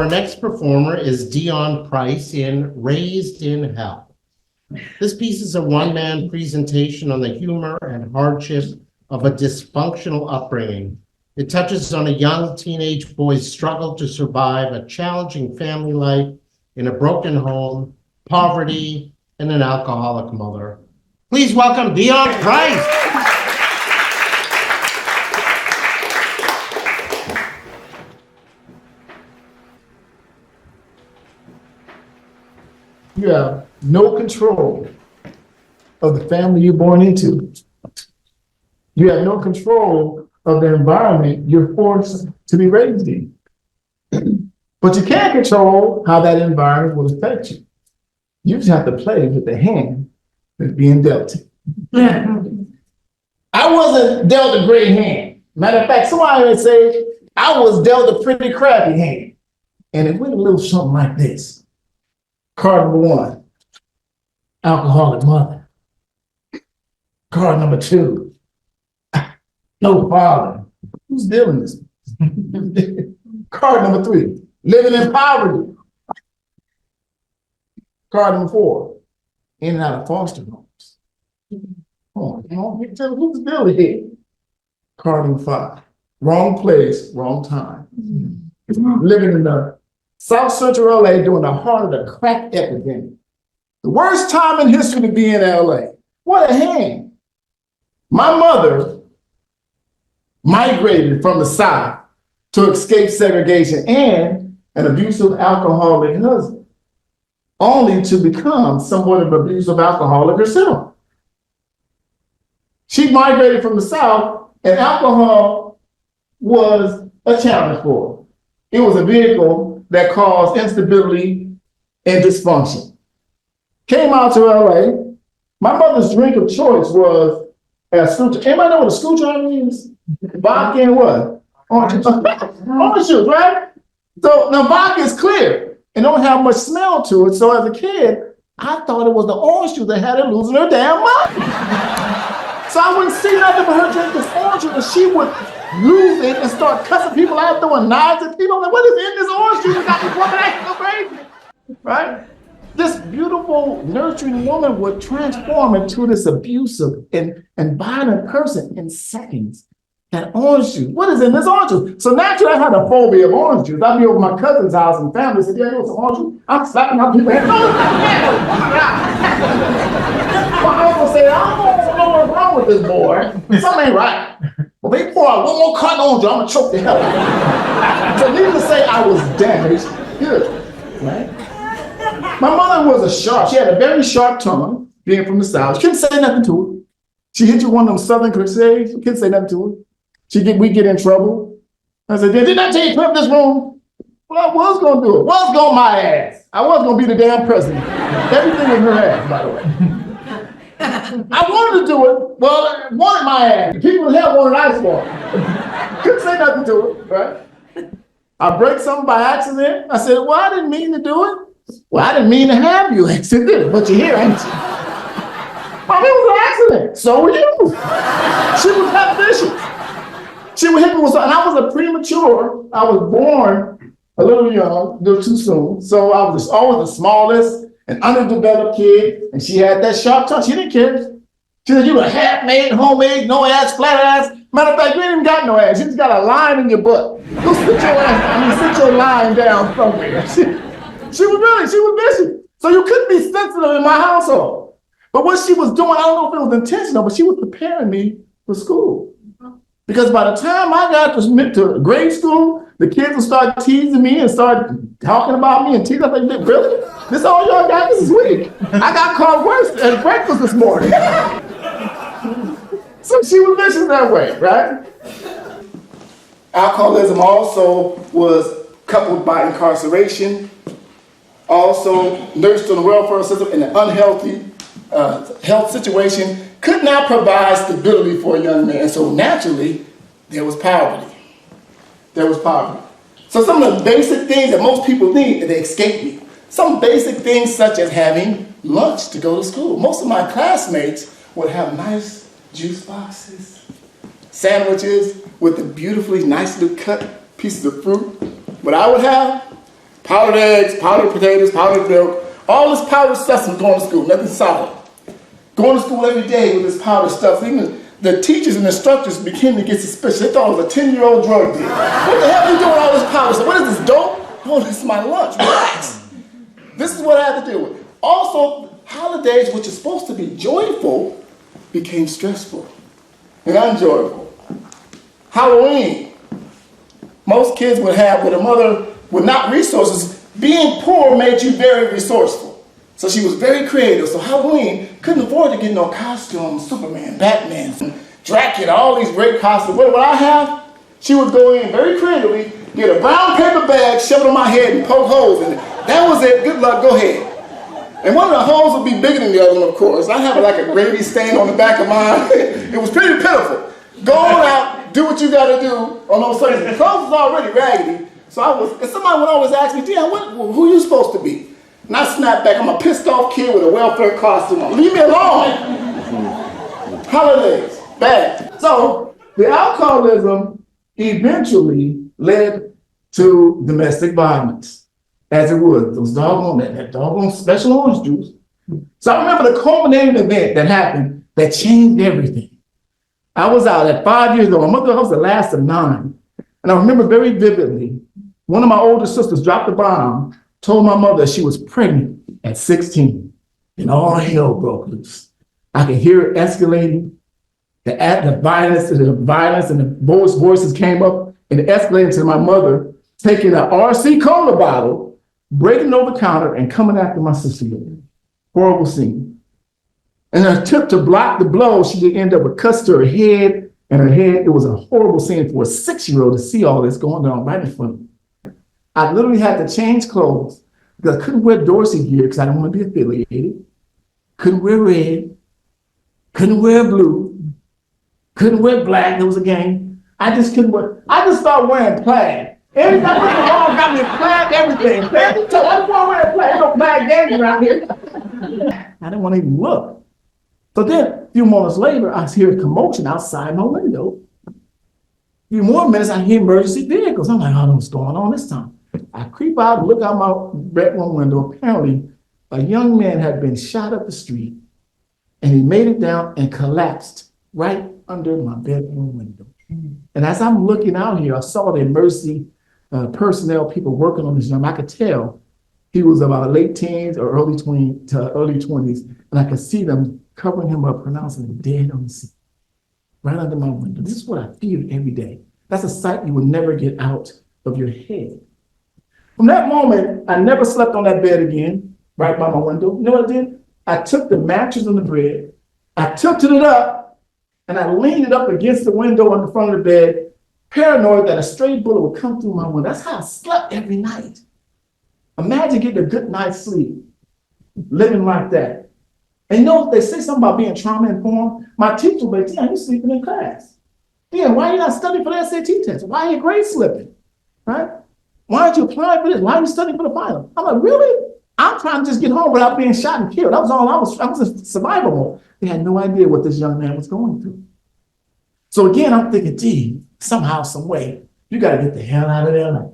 Our next performer is Deon Price in Raised in Hell. This piece is a one-man presentation on the humor and hardship of a dysfunctional upbringing. It touches on a young teenage boy's struggle to survive a challenging family life in a broken home, poverty, and an alcoholic mother. Please welcome Deon Price. You have no control of the family you're born into. You have no control of the environment you're forced to be raised in. But you can control how that environment will affect you. You just have to play with the hand that's being dealt to. I wasn't dealt a great hand. Matter of fact, somebody would say I was dealt a pretty crappy hand. And it went a little something like this. Card number one, alcoholic mother. Card number two, no father. Who's dealing this? Card number three, living in poverty. Card number four, in and out of foster homes. Who's dealing here? Card number five, wrong place, wrong time. Living in the South Central LA during the heart of the crack epidemic. The worst time in history to be in LA. What a hand. My mother migrated from the South to escape segregation and an abusive alcoholic husband, only to become somewhat of an abusive alcoholic herself. She migrated from the South, and alcohol was a challenge for her. It was a vehicle that caused instability and dysfunction. Came out to LA. My mother's drink of choice was a screwdriver. Anybody know what a screwdriver is? Vodka and what? Orange juice, right? So now vodka is clear and don't have much smell to it. So as a kid, I thought it was the orange juice that had her losing her damn mind. So I wouldn't see nothing but her drink this orange juice, and she would lose it and start cussing people out, throwing knives at people. I'm like, what is in this orange juice that got this woman acting so crazy? Right? This beautiful, nurturing woman would transform into this abusive and violent person in seconds. That orange juice, what is in this orange juice? So naturally, I had a phobia of orange juice. I'd be over my cousin's house and family said, yeah, you want some orange juice? I'm slapping out people's hands. My uncle said, I don't know what's wrong with this boy. Something ain't right. Well, they pour out one more carton on you, I'm gonna choke the hell out of you. So needless to say, I was damaged good, right? My mother was she had a very sharp tongue, being from the South. She couldn't say nothing to her. She hit you one of them Southern cliches, you couldn't say nothing to her. We get in trouble. I said, didn't I tell you to clean up this room? Well, I was gonna do it. Was going my ass. I was gonna be the damn president. Everything in her ass, by the way. I wanted to do it. Well, I wanted my ass. People in hell wanted ice water. Couldn't say nothing to it, right? I break something by accident. I said, well, I didn't mean to do it. Well, I didn't mean to have you accident, but you're here, ain't you? Well, it was an accident. So were you. She was that vicious. She would hit me with something. And I was a premature. I was born a little young, a little too soon. So I was always the smallest and underdeveloped kid. And she had that sharp tongue. She didn't care. She said, you were half-made, homemade, no ass, flat ass. Matter of fact, you ain't even got no ass. You just got a line in your butt. Go sit your ass, sit your line down somewhere. She was vicious. So you couldn't be sensitive in my household. But what she was doing, I don't know if it was intentional, but she was preparing me for school. Because by the time I got to grade school, the kids would start teasing me and start talking about me and teasing. I was like, really? This all y'all got this week? I got called worse at breakfast this morning. So she was vicious that way, right? Alcoholism also was coupled by incarceration, also nursed on the welfare system in an unhealthy health situation, could not provide stability for a young man. So naturally, there was poverty. So some of the basic things that most people need, they escape me. Some basic things such as having lunch to go to school. Most of my classmates would have nice juice boxes, sandwiches with the beautifully nicely cut pieces of fruit. What I would have, Powdered eggs, powdered potatoes, powdered milk, all this powdered stuff from going to school, nothing solid. Going to school every day with this powdered stuff. Even the teachers and instructors began to get suspicious. They thought it was a 10-year-old drug dealer. What the hell are you doing with all this powder stuff? What is this, dope? Oh, this is my lunch. Relax. This is what I had to deal with. Also, holidays, which are supposed to be joyful, became stressful and unjoyful. Halloween. Most kids would have, with a mother with not resources, being poor made you very resourceful. So she was very creative. So Halloween couldn't afford to get no costumes, Superman, Batman, Dracula, all these great costumes. What would I have? She would go in very creatively, get a brown paper bag, shove it on my head and poke holes in it. That was it. Good luck. Go ahead. And one of the holes would be bigger than the other one, of course. I have like a gravy stain on the back of mine. It was pretty pitiful. Go on out, do what you got to do on those things. The clothes was already raggedy. So and somebody would always ask me, Deon, who are you supposed to be? And I snapped back, I'm a pissed off kid with a welfare costume on. Leave me alone. Holidays, bad. So the alcoholism eventually led to domestic violence, as it would. Those doggone, that doggone special orange juice. So I remember the culminating event that happened that changed everything. I was out at 5 years old. My mother was the last of 9. And I remember very vividly, one of my older sisters dropped a bomb, told my mother she was pregnant at 16, and all hell broke loose. I could hear it escalating. The violence and the voices came up, and it escalated to my mother taking an RC cola bottle, breaking over the counter, and coming after my sister. Horrible scene. And in an attempt to block the blow, she did end up with cuts to her head, and her head. It was a horrible scene for a 6-year-old to see all this going on right in front of me. I literally had to change clothes because I couldn't wear Dorsey gear because I didn't want to be affiliated. Couldn't wear red. Couldn't wear blue. Couldn't wear black. There was a game. I just couldn't wear. I just started wearing plaid. Every time I went along, got me plaid, everything. I didn't want to wear plaid. There's no plaid gangs around here. I didn't want to even look. So then, a few moments later, I hear a commotion outside my window. A few more minutes, I hear emergency vehicles. I'm like, I don't know what's going on this time. I creep out and look out my bedroom window. Apparently, a young man had been shot up the street, and he made it down and collapsed right under my bedroom window. And as I'm looking out here, I saw the emergency personnel, people working on this young man. I could tell he was about late teens or early 20s, and I could see them covering him up, pronouncing him dead on the scene, right under my window. This is what I feared every day. That's a sight you will never get out of your head. From that moment, I never slept on that bed again, right by my window. You know what I did? I took the mattress on the bed, I tilted it up, and I leaned it up against the window on the front of the bed, paranoid that a stray bullet would come through my window. That's how I slept every night. Imagine getting a good night's sleep, living like that. And you know, they say something about being trauma-informed. My teacher would be like, you're sleeping in class. Deon, why are you not studying for the SAT test? Why are your grades slipping? Right? Why aren't you applying for this? Why are you studying for the final? I'm like, really? I'm trying to just get home without being shot and killed. That was all I was in survival mode. They had no idea what this young man was going through. So again, I'm thinking, gee, somehow, some way, you got to get the hell out of there. Like,